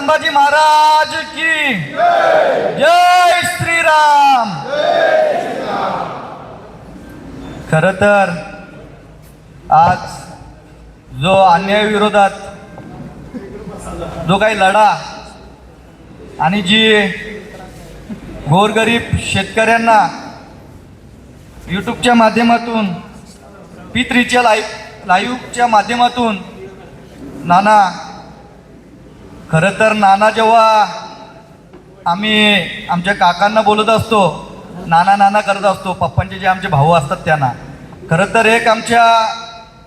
संभाजी महाराज की जय श्रीराम। खरं तर आज जो अन्यायाविरोधात जो काही लढा आणि जी गोरगरीब शेतकऱ्यांना यूट्यूबच्या माध्यमातून P3च्या लाईव्हच्या माध्यमातून नाना, खरं तर नाना जेव्हा आम्ही आमच्या काकांना बोलत असतो, नाना नाना करत असतो, पप्पांचे जे आमचे भाऊ असतात त्यांना, खरं तर एक आमच्या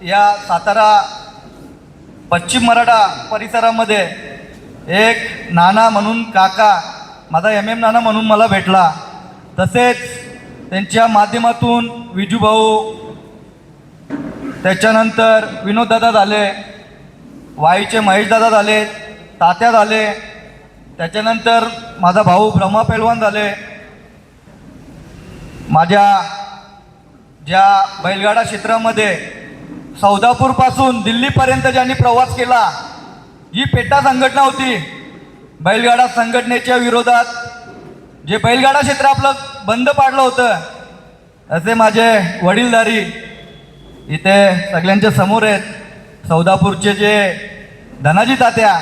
या सातारा पश्चिम मराठा परिसरामध्ये एक नाना म्हणून काका, माझा MM नाना म्हणून मला भेटला. तसेच त्यांच्या माध्यमातून विजूभाऊ, त्याच्यानंतर विनोददादा झाले, वाईचे महेशदादा झाले, तात्या झाले, त्याच्यानंतर माझा भाऊ ब्रह्मा पैलवान झाले. माझ्या ज्या बैलगाडा क्षेत्रामध्ये सौदापूरपासून दिल्लीपर्यंत ज्यांनी प्रवास केला, जी पेटा संघटना होती बैलगाडा संघटनेच्या विरोधात, जे बैलगाडा क्षेत्र आपलं बंद पाडलं होतं, असे माझे वडीलधारी इथे सगळ्यांच्या समोर आहेत. सौदापूरचे जे धनाजी तात्या,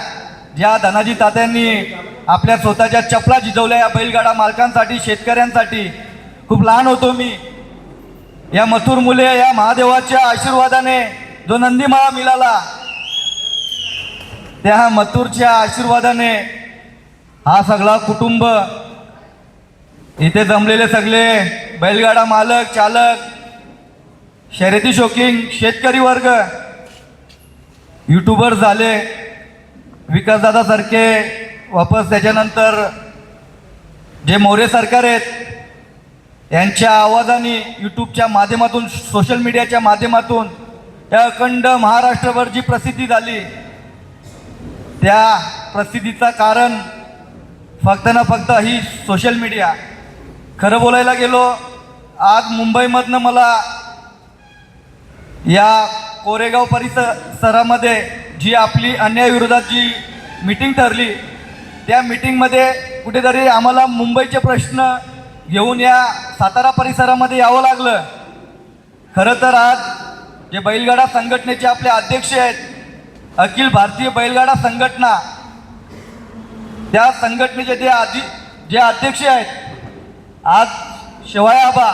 ज्या धनाजी तात्यांनी आपल्या स्वतःच्या चपला झिजवल्या या बैलगाडा मालकांसाठी, शेतकऱ्यांसाठी. खूप लहान होतो मी, या मथुर मुले या महादेवाच्या आशीर्वादाने जो नंदीमाळा मिळाला, त्या मथुरच्या आशीर्वादाने हा सगळा कुटुंब, इथे जमलेले सगळे बैलगाडा मालक, चालक, शर्यती शौकीन, शेतकरी वर्ग, यूट्यूबर झाले, विकासदादासारखे वापस, त्याच्यानंतर जे मोरे सरकार आहेत यांच्या आवाजाने यूट्यूबच्या माध्यमातून, सोशल मीडियाच्या माध्यमातून या अखंड महाराष्ट्रभर जी प्रसिद्धी झाली, त्या प्रसिद्धीचं कारण फक्त ना फक्त ही सोशल मीडिया. खरं बोलायला गेलो, आज मुंबईमधनं मला या कोरेगाव परिसरामध्ये जी आपली अन्यायाविरोधात जी मीटिंग ठरली, त्या मीटिंगमध्ये कुठेतरी आम्हाला मुंबईचे प्रश्न घेऊन या सातारा परिसरामध्ये यावं लागलं. खरं तर आज जे बैलगाडा संघटनेचे आपले अध्यक्ष आहेत, अखिल भारतीय बैलगाडा संघटना, त्या संघटनेचे जे अध्यक्ष आहेत आज शेवाळे आबा,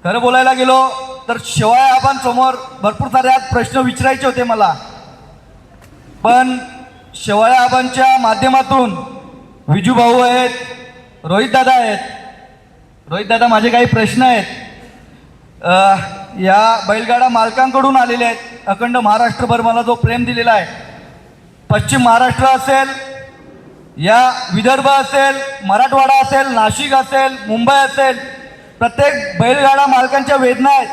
खरं बोलायला गेलो तर शेवाळे आबांसमोर भरपूर सारे आज प्रश्न विचारायचे होते मला, पण शेवाळे आबांच्या माध्यमातून विजूभाऊ आहेत, रोहितदादा आहेत. रोहितदादा, माझे काही प्रश्न आहेत, या बैलगाडा मालकांकडून आलेले आहेत. अखंड महाराष्ट्रभर मला जो प्रेम दिलेला आहे, पश्चिम महाराष्ट्र असेल, या विदर्भ असेल, मराठवाडा असेल, नाशिक असेल, मुंबई असेल, प्रत्येक बैलगाडा मालकांच्या वेदना आहेत.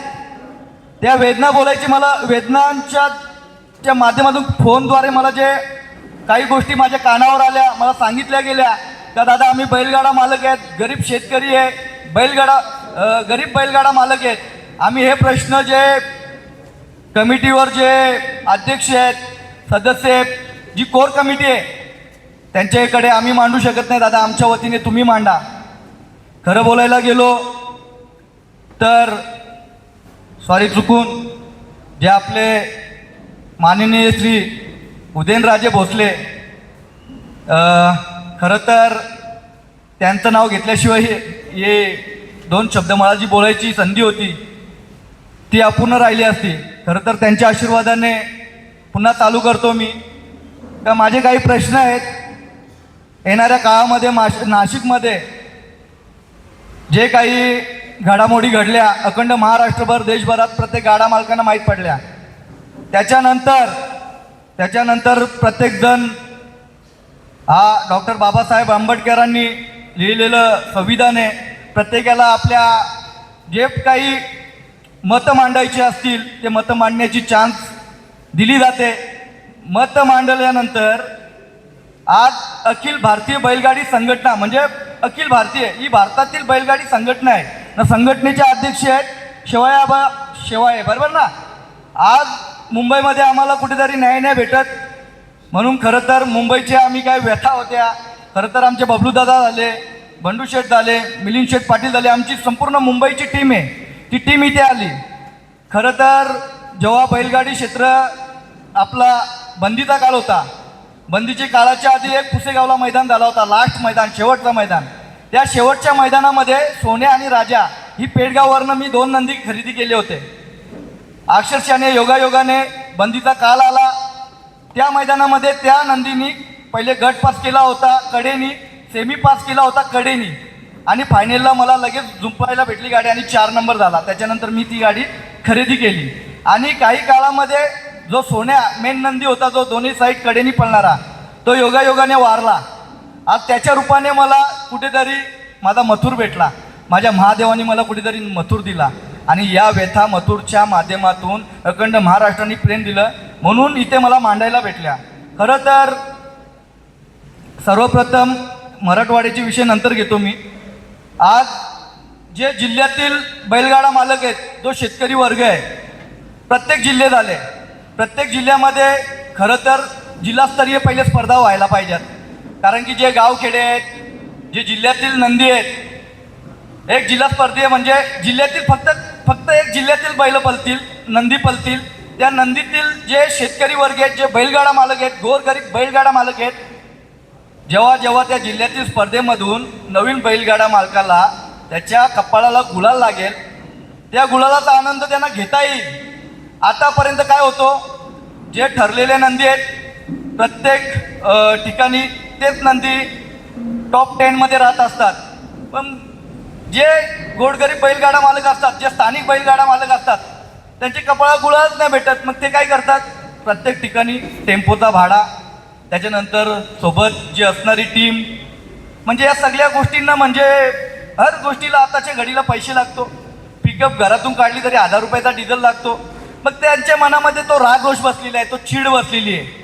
त्या वेदना बोलायची, मला वेदनांच्या माध्यमातून फोनद्वारे मला जे काही गोष्टी माझ्या कानावर आल्या, मला सांगितल्या गेल्या का दादा आम्ही बैलगाडा मालक आहेत, गरीब शेतकरी आहे, गरीब बैलगाडा मालक आहेत, आम्ही हे प्रश्न जे कमिटीवर जे अध्यक्ष आहेत, सदस्य आहेत, जी कोर कमिटी आहे त्यांच्याकडे आम्ही मांडू शकत नाही दादा, आमच्या वतीने तुम्ही मांडा. खरं बोलायला गेलो तर सॉरी, चुकून जे आपले माननीय श्री उदयनराजे भोसले, खरं तर त्यांचं नाव घेतल्याशिवाय हे दोन शब्द मला जी बोलायची संधी होती ती अपूर्ण राहिली असती. खरं तर त्यांच्या आशीर्वादाने पुन्हा चालू करतो मी का माझे काही प्रश्न आहेत. येणाऱ्या काळामध्ये नाशिकमध्ये जे काही घडामोडी घडल्या, अखंड महाराष्ट्रभर, देशभरात प्रत्येक गाडा मालकांना माहीत पडल्या, त्याच्यानंतर प्रत्येकजण हा डॉक्टर बाबासाहेब आंबेडकरांनी लिहिलेलं संविधान आहे, प्रत्येकाला आपल्या जे काही मतं मांडायची असतील ते मतं मांडण्याची चान्स दिली जाते. मतं मांडल्यानंतर आज अखिल भारतीय बैलगाडी संघटना, म्हणजे अखिल भारतीय ही भारतातील बैलगाडी संघटना आहे ना, संघटनेचे अध्यक्ष आहेत शेवाळे, बरोबर ना. आज मुंबईमध्ये आम्हाला कुठेतरी न्याय नाही भेटत, म्हणून खरं तर मुंबईच्या आम्ही काय व्यथा होत्या, खरं तर आमचे बबलूदादा झाले, बंडू शेठ झाले, मिलिंद शेठ पाटील झाले, आमची संपूर्ण मुंबईची टीम आहे, ती टीम इथे आली. खरं तर जेव्हा बैलगाडी क्षेत्र आपला बंदीचा काळ होता, बंदीच्या काळाच्या आधी एक पुसेगावला मैदान झाला होता, लास्ट मैदान, शेवटचं मैदान. त्या शेवटच्या मैदानामध्ये सोन्या आणि राजा ही पेडगाववरनं मी 2 नंदी खरेदी केले होते. अक्षरशःने योगायोगाने बंदीचा काळ आला, त्या मैदानामध्ये त्या नंदीनी पहिले गट पास केला होता कडेनी, सेमी पास केला होता कडेनी, आणि फायनलला मला लगेच झुंपायला भेटली गाडी आणि 4 नंबर झाला. त्याच्यानंतर मी ती गाडी खरेदी केली. आणि काही काळामध्ये जो सोन्या मेन नंदी होता, जो दोन्ही साईड कडेनी पळणारा, तो योगायोगाने वारला. आज त्याच्या रूपाने मला कुठेतरी माझा मथुर भेटला, माझ्या महादेवाने मला कुठेतरी मथुर दिला. आणि या व्यथा मथुरच्या माध्यमातून अखंड महाराष्ट्राने प्रेम दिलं, म्हणून इथे मला मांडायला भेटल्या. खरं तर सर्वप्रथम मराठवाड्याचे विषय नंतर घेतो मी. आज जे जिल्ह्यातील बैलगाडा मालक आहेत, जो शेतकरी वर्ग आहे, प्रत्येक जिल्हे झाले, प्रत्येक जिल्ह्यामध्ये खरं तर जिल्हास्तरीय पहिले स्पर्धा व्हायला पाहिजेत. कारण की जे गावखेडे आहेत, जे जिल्ह्यातील नंदी आहेत, एक जिल्हा स्पर्धीय म्हणजे जिल्ह्यातील फक्त एक जिल्ह्यातील बैल पळतील, नंदी पळतील. त्या नंदीतील जे शेतकरी वर्ग आहेत, जे बैलगाडा मालक आहेत, गोरगरीब बैलगाडा मालक आहेत, जेव्हा त्या जिल्ह्यातील स्पर्धेमधून नवीन बैलगाडा मालकाला त्याच्या कपाळाला गुलाल लागेल, त्या गुलालाचा आनंद त्यांना घेता येईल. आतापर्यंत काय होतो, जे ठरलेले नंदी आहेत प्रत्येक ठिकाणी तेच नंदी टॉप 10मध्ये राहत असतात. पण जे गोरगरीब बैलगाडा मालक असतात, जे स्थानिक बैलगाडा मालक असतात, त्यांचे कपाळाला गुलालच नाही भेटत. मग ते काय करतात, प्रत्येक ठिकाणी टेम्पोचा भाडा, त्याच्यानंतर सोबत जी असणारी टीम, म्हणजे या सगळ्या गोष्टींना, म्हणजे हर गोष्टीला आताच्या घडीला पैसे लागतो. पिकअप घरातून काढली तरी 1000 रुपयाचा डिझेल लागतो. मग त्यांच्या मनामध्ये तो राग रोष बसलेला आहे, तो चीड बसलेली आहे.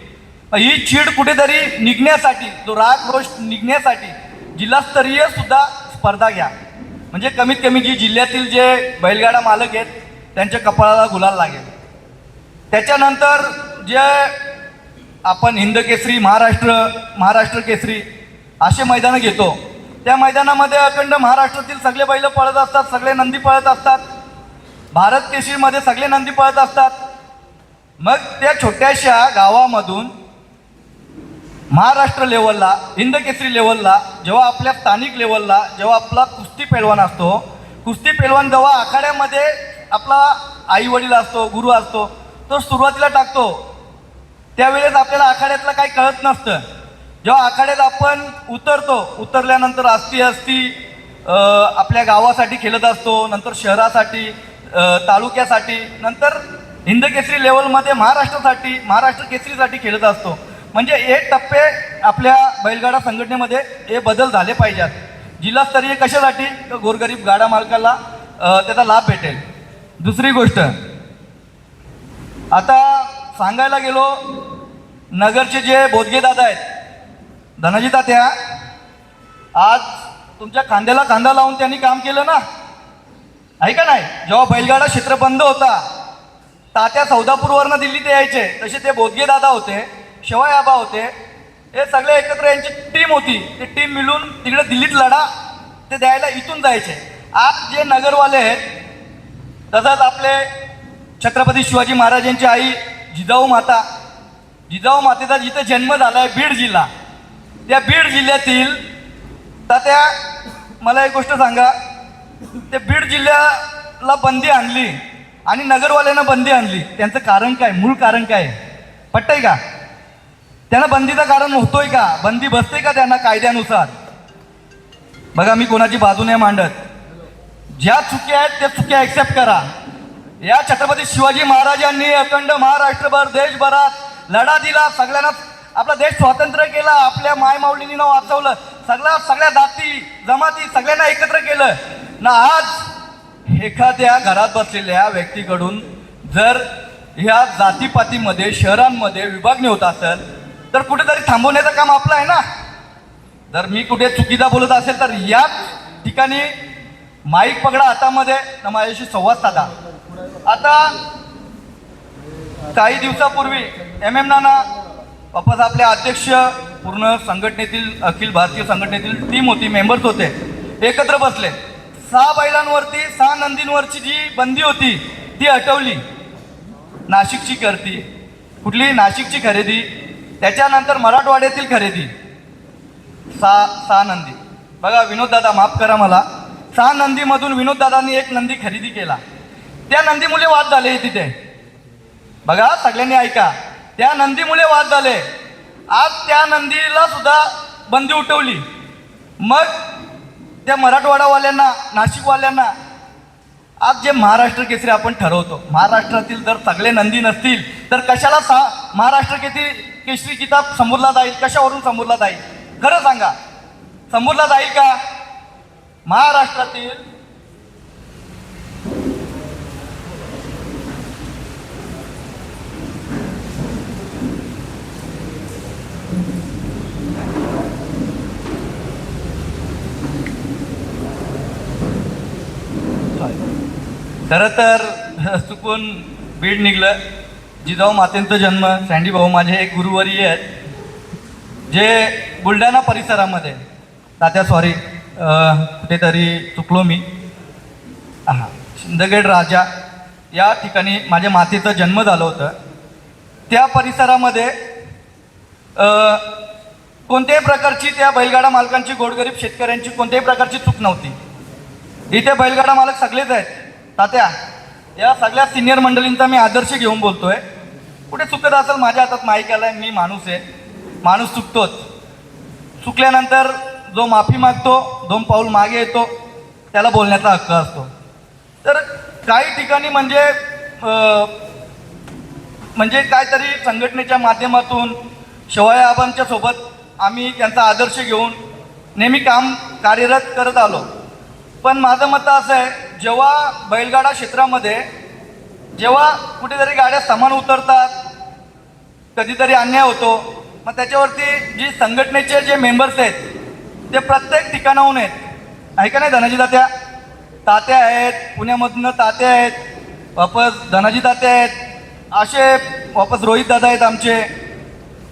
ही चीड कुठेतरी निघण्यासाठी, तो राग रोष निघण्यासाठी जिल्हास्तरीय सुद्धा स्पर्धा घ्या. म्हणजे कमीत कमी जी जिल्ह्यातील जे बैलगाडा मालक आहेत त्यांच्या कपाळाला गुलाल लागेल. त्याच्यानंतर जे आपण हिंद केसरी, महाराष्ट्र केसरी असे मैदानं घेतो, त्या मैदानामध्ये अखंड महाराष्ट्रातील सगळे बैल पळत असतात, सगळे नंदी पळत असतात. भारत केसरीमध्ये सगळे नंदी पळत असतात. मग त्या छोट्याशा गावामधून महाराष्ट्र लेवलला, हिंद केसरी लेवलला, जेव्हा आपल्या स्थानिक लेवलला जेव्हा आपला कुस्ती पैलवान असतो, कुस्ती पैलवान जेव्हा आखाड्यामध्ये आपला आई वडील असतो, गुरु असतो, तो सुरुवातीला टाकतो, त्यावेळेस आपल्याला आखाड्यातलं काही कळत नसतं. जेव्हा आखाड्यात आपण उतरतो, उतरल्यानंतर असती आपल्या गावासाठी खेळत असतो, नंतर शहरासाठी, तालुक्यासाठी, नंतर हिंद केसरी लेवलमध्ये महाराष्ट्र केसरीसाठी खेळत असतो. म्हणजे हे टप्पे आपल्या बैलगाडा संघटनेमध्ये हे बदल झाले पाहिजेत. जिल्हास्तरीय कशासाठी, तर गोरगरीब गाडा मालकाला त्याचा लाभ भेटेल. दुसरी गोष्ट, आता सांगायला गेलो, नगरचे जे बोदगे दादा आहेत, धनाजी तात्या, आज तुमच्या खांद्याला खांदा लावून त्यांनी काम केलं ना, आहे का नाही? जेव्हा बैलगाडा क्षेत्र बंद होता, तात्या सौदापूरवरनं दिल्लीत यायचे, तसे ते बोदगे दादा होते, शिवाय आबा होते, हे सगळे एकत्र यांची टीम होती. ते टीम मिळून तिकडे दिल्लीत लढा ते द्यायला इथून जायचे. आज जे नगरवाले आहेत, तसंच आपले छत्रपती शिवाजी महाराजांची आई जिजाऊ मातेचा जिथे जन्म झाला आहे, बीड जिल्हा, त्या बीड जिल्ह्यातील तात्या, मला एक गोष्ट सांगा, ते बीड जिल्ह्याला बंदी आणली आणि नगरवाल्यांना बंदी आणली, त्यांचं कारण काय, मूळ कारण काय, पटतंय का? त्यांना बंदीचं कारण होतोय का? बंदी बसते का त्यांना कायद्यानुसार? बघा, मी कोणाची बाजू नाही मांडत, ज्या चुक्या आहेत त्या चुक्या ऍक्सेप्ट करा. या छत्रपती शिवाजी महाराजांनी अखंड महाराष्ट्रभर, देशभरात लढा दिला, सगळ्यांना आपला देश स्वातंत्र्य केला, आपल्या मायमाऊलींनी वाचवलं, सगळ्या जाती जमाती सगळ्यांना एकत्र केलं ना. आज एखाद्या घरात बसलेल्या व्यक्तीकडून जर ह्या जातीपातीमध्ये, शहरांमध्ये विभागणी होत असेल, तर कुठेतरी थांबवण्याचं काम आपलं आहे ना. जर मी कुठे चुकीचा बोलत असेल तर याच ठिकाणी माईक पकडा हातामध्ये, तर माझ्याशी संवाद साधा. आता काही दिवसापूर्वी MM नाना वापस आपले अध्यक्ष, पूर्ण संघटनेतील अखिल भारतीय संघटनेतील टीम होती, मेंबर्स होते, एकत्र बसले. 6 बैलांवरती 6 नंदींवरची जी बंदी होती ती हटवली. नाशिकची करती, कुठली नाशिकची खरेदी, त्याच्यानंतर मराठवाड्यातील खरेदी, 6 नंदी. बघा विनोददादा, माफ करा मला, 6 नंदीमधून विनोददादांनी 1 नंदी खरेदी केला. त्या नंदीमुळे वाद झाले तिथे. बघा सगळ्यांनी ऐका, त्या नंदीमुळे वाद झाले. आज त्या नंदीला सुद्धा बंदी उठवली. मग त्या मराठवाडावाल्यांना, नाशिकवाल्यांना आज जे महाराष्ट्र केसरी आपण ठरवतो, महाराष्ट्रातील जर सगळे नंदी नसतील तर कशाला महाराष्ट्र केसरी किताब संबोधला जाईल? कशावरून संबोधला जाईल? खरं सांगा, संबोधला जाईल का? महाराष्ट्रातील खरं तर चुकून बीड निघलं. जिजाऊ मातेंचा जन्म, सँडी भाऊ माझे एक गुरुवर्य आहेत, जे बुलढाणा परिसरामध्ये, तात्या सॉरी कुठेतरी चुकलो मी, हां, शिंदगड राजा या ठिकाणी माझ्या मातेचा जन्म झालं होतं. त्या परिसरामध्ये कोणत्याही प्रकारची त्या बैलगाडा मालकांची, गोरगरीब शेतकऱ्यांची कोणत्याही प्रकारची चूक नव्हती. इथे बैलगाडा मालक सगळेच आहेत. तात्या, या सगळ्या सिनियर मंडळींचा मी आदर्श घेऊन बोलतोय. कुठे चुकत असेल, माझ्या हातात माईक आलाय, मी माणूस आहे, माणूस चुकतोच. चुकल्यानंतर जो माफी मागतो, 2 पाऊल मागे येतो, त्याला बोलण्याचा हक्क असतो. तर काही ठिकाणी म्हणजे काहीतरी संघटनेच्या माध्यमातून शिवायाबांच्या सोबत आम्ही त्यांचा आदर्श घेऊन नेहमी कार्यरत करत आलो. पण माझं मत असं आहे, जेव्हा बैलगाडा क्षेत्रामध्ये जेव्हा कुठेतरी गाड्या समान उतरतात, कधीतरी अन्याय होतो, मग त्याच्यावरती जी संघटनेचे जे मेंबर्स आहेत ते प्रत्येक ठिकाणाहून आहेत. ऐका नाही धनाजी तात्या आहेत, पुण्यामधून तात्या आहेत, वापस धनाजी तात्या आहेत, असे वापस रोहित दादा आहेत, आमचे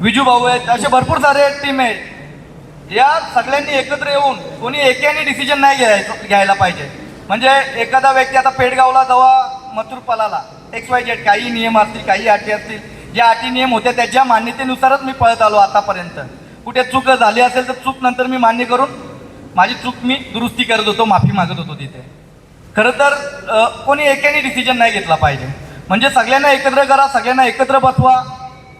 विजू भाऊ आहेत, असे भरपूर सारे टीम आहेत. या सगळ्यांनी एकत्र येऊन कोणी एकाने डिसिजन नाही घ्यायला पाहिजे. म्हणजे एखादा व्यक्ती आता पेडगावला जेव्हा मथुर पळाला, XYZ, काही नियम असतील, काही अटी असतील, ज्या अटी नियम होत्या त्याच्या मान्यतेनुसारच मी पळत आलो आतापर्यंत. कुठे चूक झाली असेल तर चूक नंतर मी मान्य करून माझी चूक मी दुरुस्ती करत होतो, माफी मागत होतो तिथे. खरं तर कोणी एकाने डिसिजन नाही घेतला पाहिजे. म्हणजे सगळ्यांना एकत्र करा, सगळ्यांना एकत्र बसवा,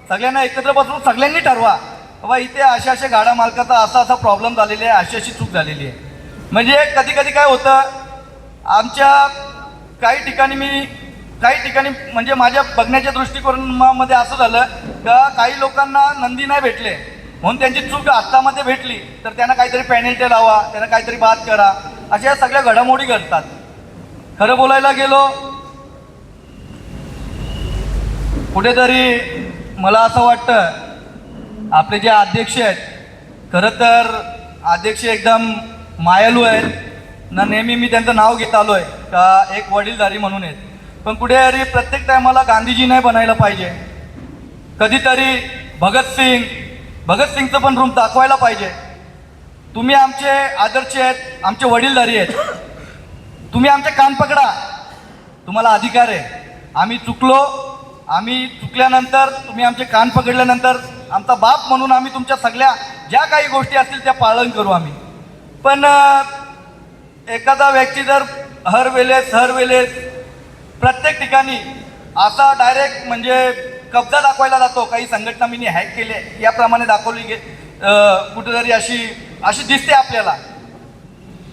सगळ्यांना एकत्र बसवून सगळ्यांनी ठरवा बाबा इथे अशा गाडा मालकाचा असा प्रॉब्लेम झालेला आहे, अशी चूक झालेली आहे. म्हणजे कधी कधी काय होतं, आमच्या काही ठिकाणी म्हणजे माझ्या बघण्याच्या दृष्टिकोनामध्ये असं झालं का काही लोकांना नंदी नाही भेटले म्हणून त्यांची चूक हातामध्ये भेटली तर त्यांना काहीतरी पेनल्टी लावा, त्यांना काहीतरी बाद करा, अशा सगळ्या घडामोडी घडतात. खरं बोलायला गेलो कुठेतरी मला असं वाटतं आपले जे अध्यक्ष आहेत, खरं तर अध्यक्ष एकदम मायालू आहेत ना, नेहमी मी त्यांचं नाव घेत आलो आहे का एक वडीलधारी म्हणून आहेत. पण कुठेतरी प्रत्येक टायमाला गांधीजी नाही बनायला पाहिजे. कधीतरी भगतसिंगचं पण रूप दाखवायला पाहिजे. तुम्ही आमचे आदर्श आहेत, आमचे वडीलधारी आहेत, तुम्ही आमचे कान पकडा, तुम्हाला अधिकार आहे. आम्ही चुकल्यानंतर तुम्ही आमचे कान पकडल्यानंतर आमचा बाप म्हणून आम्ही तुमच्या सगळ्या ज्या काही गोष्टी असतील त्या पालन करू आम्ही. पण एखादा व्यक्ती जर हर वेळेस प्रत्येक ठिकाणी असा डायरेक्ट म्हणजे कब्जा दाखवायला जातो, काही संघटना मी हॅक केले याप्रमाणे दाखवली कुठेतरी अशी दिसते आपल्याला.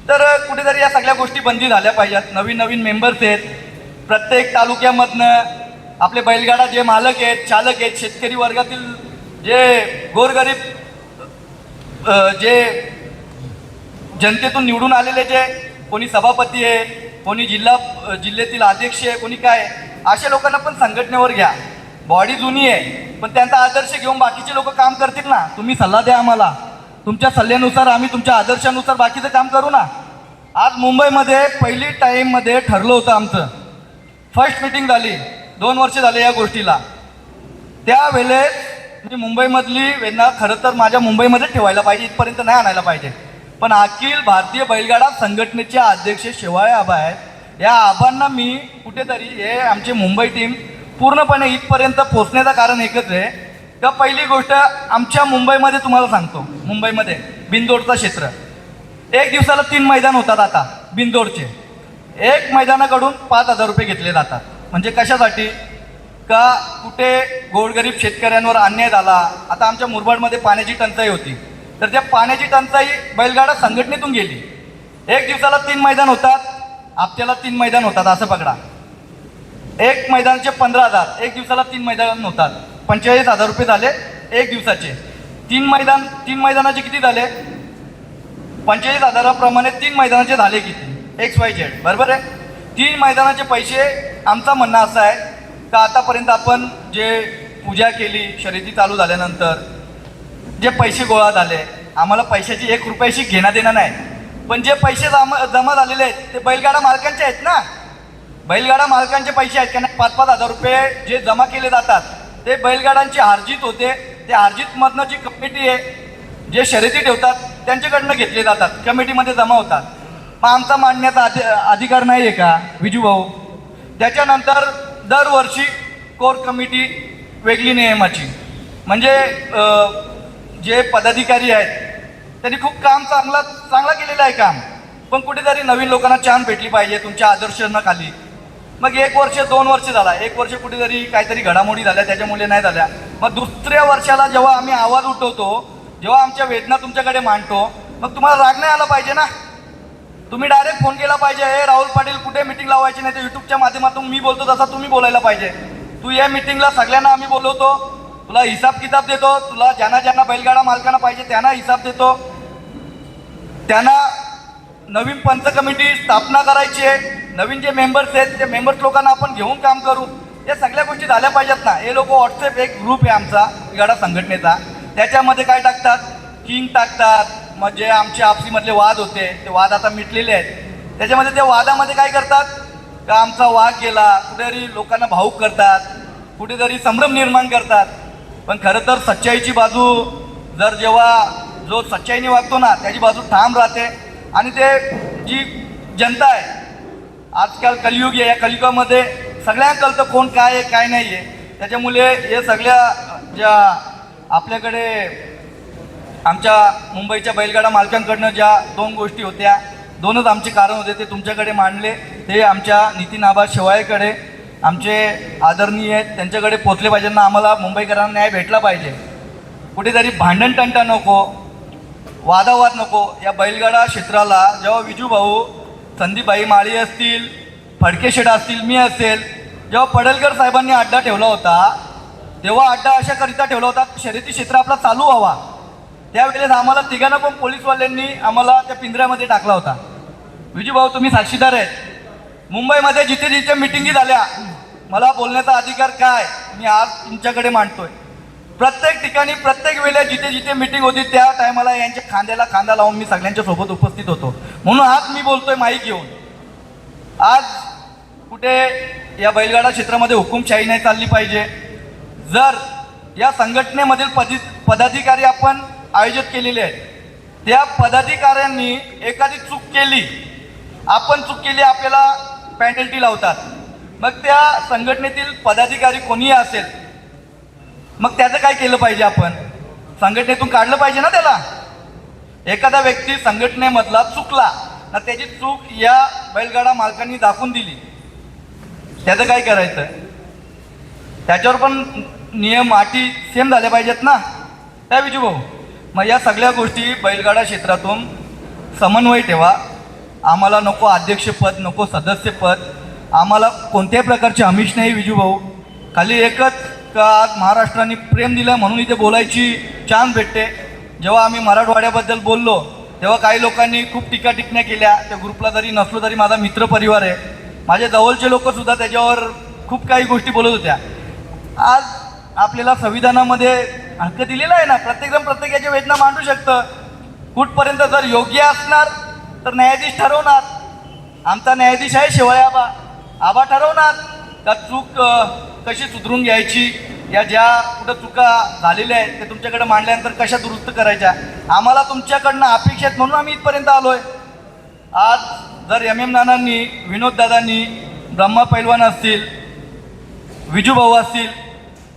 तर कुठेतरी या सगळ्या गोष्टी बंदी झाल्या पाहिजेत. नवीन मेंबर्स आहेत प्रत्येक तालुक्यामधनं, आपले बैलगाडा जे मालक आहेत, चालक आहेत, शेतकरी वर्गातील जे गोरगरीब जे जनतेतून निवडून आलेले, जे कोणी सभापती आहे, कोणी जिल्ह्यातील अध्यक्ष आहे, कोणी काय, अशा लोकांना पण संघटनेवर घ्या. बॉडी जुनी आहे पण त्यांचा आदर्श घेऊन बाकीचे लोक काम करतील ना. तुम्ही सल्ला द्या आम्हाला, तुमच्या सल्ल्यानुसार आम्ही तुमच्या आदर्शानुसार बाकीचं काम करू ना. आज मुंबईमध्ये पहिली टाईममध्ये ठरलं होतं, आमचं फर्स्ट मीटिंग झाली, 2 वर्ष झाले या गोष्टीला. त्यावेळेस म्हणजे मुंबईमधली वेदना खरं तर माझ्या मुंबईमध्ये ठेवायला पाहिजे, इथपर्यंत नाही आणायला पाहिजे. पण अखिल भारतीय बैलगाडा संघटनेचे अध्यक्ष शेवाळे आबा आहेत, या आबांना मी कुठेतरी हे आमची मुंबई टीम पूर्णपणे इथपर्यंत पोहोचण्याचं कारण एकच आहे का, पहिली गोष्ट आमच्या मुंबईमध्ये तुम्हाला सांगतो, मुंबईमध्ये बिनजोडचं क्षेत्र 1 दिवसाला 3 मैदान होतात आता बिनजोडचे. 1 मैदानाकडून 5,000 रुपये घेतले जातात. म्हणजे कशासाठी का कुठे गोरगरीब शेतकऱ्यांवर अन्याय झाला. आता आमच्या मुरबाडमध्ये पाण्याची टंचाई होती, तर त्या पाण्याची टंचाई बैलगाडा संघटनेतून गेली. 1 दिवसाला 3 मैदान होतात, हप्त्याला 3 मैदान होतात असं पकडा. 1 मैदानाचे 15,000, 1 दिवसाला 3 मैदान होतात, 45,000 रुपये झाले 1 दिवसाचे. 3 मैदानाचे किती झाले? 45,000प्रमाणे 3 मैदानाचे झाले किती? XYZ, बरोबर आहे. 3 मैदानाचे पैसे, आमचं म्हणणं असं आहे का आतापर्यंत आपण जे पूजा केली, शर्यती चालू झाल्यानंतर जे पैसे गोळा झाले, आम्हाला पैशाची 1 रुपयाशी घेणं देणं नाही. पण जे पैसे जमा झालेले आहेत ते बैलगाडा मालकांचे आहेत ना, बैलगाडा मालकांचे पैसे आहेत का नाही. 5,000 रुपये जे जमा केले जातात ते बैलगाडांची हारजीत होते, त्या हारजीतमधनं जी कमिटी आहे, जे शर्यती ठेवतात त्यांच्याकडनं घेतले जातात, कमिटीमध्ये जमा होतात. मग आमचा मांडण्याचा अधिकार नाही आहे का विजू भाऊ? त्याच्यानंतर दरवर्षी कोर कमिटी वेगळी नियमाची, म्हणजे जे पदाधिकारी आहेत त्यांनी खूप काम चांगला केलेलं आहे काम, पण कुठेतरी नवीन लोकांना चान्स भेटली पाहिजे तुमच्या आदर्शांखाली. मग 1 वर्ष 2 वर्ष झाला, 1 वर्ष कुठेतरी काहीतरी घडामोडी झाल्या त्याच्यामुळे नाही झाल्या. मग दुसऱ्या वर्षाला जेव्हा आम्ही आवाज उठवतो, जेव्हा आमच्या वेदना तुमच्याकडे मांडतो, मग तुम्हाला राग नाही आला पाहिजे ना. तुम्ही डायरेक्ट फोन केला पाहिजे, हे राहुल पाटील कुठे मीटिंग लावायची नाही, तर यूट्यूबच्या माध्यमातून मी बोलतो तसा तुम्ही बोलायला पाहिजे. तू या मीटिंगला सगळ्यांना आम्ही बोलवतो, तुला हिसाब किताब देतो, तुला ज्यांना बैलगाडा मालकांना पाहिजे त्यांना हिसाब देतो, त्यांना नवीन पंच कमिटी स्थापना करायची आहे, नवीन जे मेंबर्स आहेत ते मेंबर्स लोकांना आपण घेऊन काम करू. या सगळ्या गोष्टी झाल्या पाहिजेत ना. हे लोक व्हॉट्सअप एक ग्रुप आहे आमचा बैलगाडा संघटनेचा, त्याच्यामध्ये काय टाकतात, किंग टाकतात. मग जे आमचे आपसीमधले वाद होते ते वाद आता मिटलेले आहेत, त्याच्यामध्ये त्या वादामध्ये काय करतात का आमचा वाद गेला, कुठेतरी लोकांना भावूक करतात, कुठेतरी संभ्रम निर्माण करतात. पण खरं तर सच्चाईची बाजू जर जेव्हा जो सच्चाईने वागतो ना त्याची बाजू ठाम राहते. आणि ते जी जनता आहे, आजकाल कलियुग आहे, या कलियुगामध्ये सगळ्यांना कळतं कोण काय आहे काय नाही आहे. त्याच्यामुळे हे सगळ्या ज्या आपल्याकडे आमच्या मुंबईच्या बैलगाडा मालकांकडनं ज्या 2 गोष्टी होत्या, 2च आमचे कारण होते, ते तुमच्याकडे मांडले. ते आमच्या नितीन आबा शेवाळेकडे, आमचे आदरणीय आहेत त्यांच्याकडे पोचले पाहिजे ना. आम्हाला मुंबईकरांना न्याय भेटला पाहिजे. कुठेतरी भांडण तंटा नको, वादावाद नको. या बैलगाडा क्षेत्राला जेव्हा विजू भाऊ, संदीपभाई माळी असतील, फडके शेठ असतील, मी असेल, जेव्हा पडळकर साहेबांनी अड्डा ठेवला होता, तेव्हा अड्डा अशाकरिता ठेवला होता शर्यती क्षेत्र आपला चालू व्हावा. त्यावेळेस आम्हाला तिघांना पण पोलीसवाल्यांनी आम्हाला त्या पिंजऱ्यामध्ये टाकला होता. विजू भाऊ तुम्ही साक्षीदार आहेत. मुंबईमध्ये जिथे जिथे मिटिंगी झाल्या, मला बोलण्याचा अधिकार काय मी आज तुमच्याकडे मांडतोय. प्रत्येक ठिकाणी प्रत्येक वेळेला जिथे जिथे मिटिंग होती त्या टायमाला यांच्या खांद्याला खांदा लावून मी सगळ्यांच्या सोबत उपस्थित होतो. म्हणून आज मी बोलतोय माईक घेऊन. आज कुठे या बैलगाडा क्षेत्रामध्ये हुकुमशाही नाही चालली पाहिजे. जर या संघटनेमधील पदाधिकारी आपण आयोजित केलेले आहेत, त्या पदाधिकाऱ्यांनी एखादी चूक केली, आपण चूक केली, आपल्याला पेनल्टी लावतात. मग त्या संघटनेतील पदाधिकारी कोणीही असेल, मग त्याचं काय केलं पाहिजे? आपण संघटनेतून काढलं पाहिजे ना त्याला. एखादा व्यक्ती संघटनेमधला चुकला ना, त्याची चूक या बैलगाडा मालकांनी दाखवून दिली, त्याचं काय करायचं? त्याच्यावर पण नियम अटी सेम झाले पाहिजेत ना, काय विजू भाऊ? मग या सगळ्या गोष्टी बैलगाडा क्षेत्रातून समन्वय ठेवा. आम्हाला नको अध्यक्षपद, नको सदस्यपद, आम्हाला कोणत्याही प्रकारचे आमिष नाही विजू भाऊ. खाली एकच का आज महाराष्ट्राने प्रेम दिलं म्हणून इथे बोलायची चान्स भेटते. जेव्हा आम्ही मराठवाड्याबद्दल बोललो तेव्हा काही लोकांनी खूप टीका टिप्पण्या केल्या. त्या ग्रुपला जरी नसलो तरी माझा मित्रपरिवार आहे, माझे जवळचे लोकसुद्धा त्याच्यावर खूप काही गोष्टी बोलत होत्या. आज आपल्याला संविधानामध्ये हक्क दिलेला आहे ना, प्रत्येकजण प्रत्येकाची वेदना मांडू शकतं. कुठपर्यंत जर योग्य असणार तर न्यायाधीश ठरवणार. आमचा न्यायाधीश आहे शेवाळे आबा ठरवणार का चूक कशी सुधरून घ्यायची, या ज्या कुठं चुका झालेल्या आहेत ते तुमच्याकडे मांडल्यानंतर कशा दुरुस्त करायच्या आम्हाला तुमच्याकडनं अपेक्षा आहेत, म्हणून आम्ही इथपर्यंत आलो आहे. आज जर MM नानांनी, विनोददादांनी, ब्रह्मा पैलवान असतील, विजू भाऊ असतील,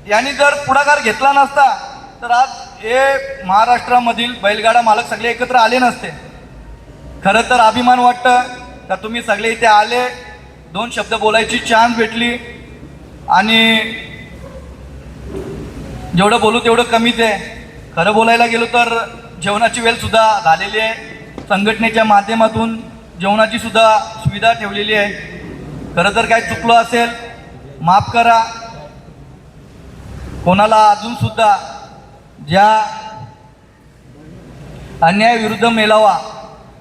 यांनी जर पुढाकार घेतला नसता तर आज हे महाराष्ट्रामधील बैलगाडा मालक सगळे एकत्र आले नसते. खरं तर अभिमान वाटतं का तुम्ही सगळे इथे आले, 2 शब्द बोलायची चान्स भेटली. आणि जेवढं बोलू तेवढं कमीच आहे. खरं बोलायला गेलो तर जेवणाची वेळसुद्धा झालेली आहे. संघटनेच्या माध्यमातून जेवणाची सुद्धा सुविधा ठेवलेली आहे. खरं तर काय चुकलं असेल माफ करा. कोणाला अजूनसुद्धा ज्या अन्यायाविरुद्ध मेळावा,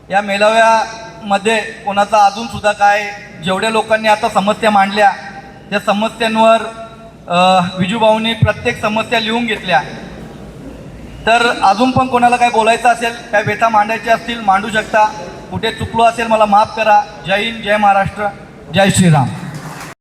या मेळाव्यामध्ये कोणाचा अजूनसुद्धा काय, जेवढ्या लोकांनी आता समस्या मांडल्या त्या समस्यांवर विजूभाऊंनी प्रत्येक समस्या लिहून घेतल्या. तर अजून पण कोणाला काय बोलायचं असेल, काय व्यथा मांडायच्या असतील मांडू शकता. कुठे चुकलो असेल मला माफ करा. जय हिंद, जय महाराष्ट्र, जय श्रीराम.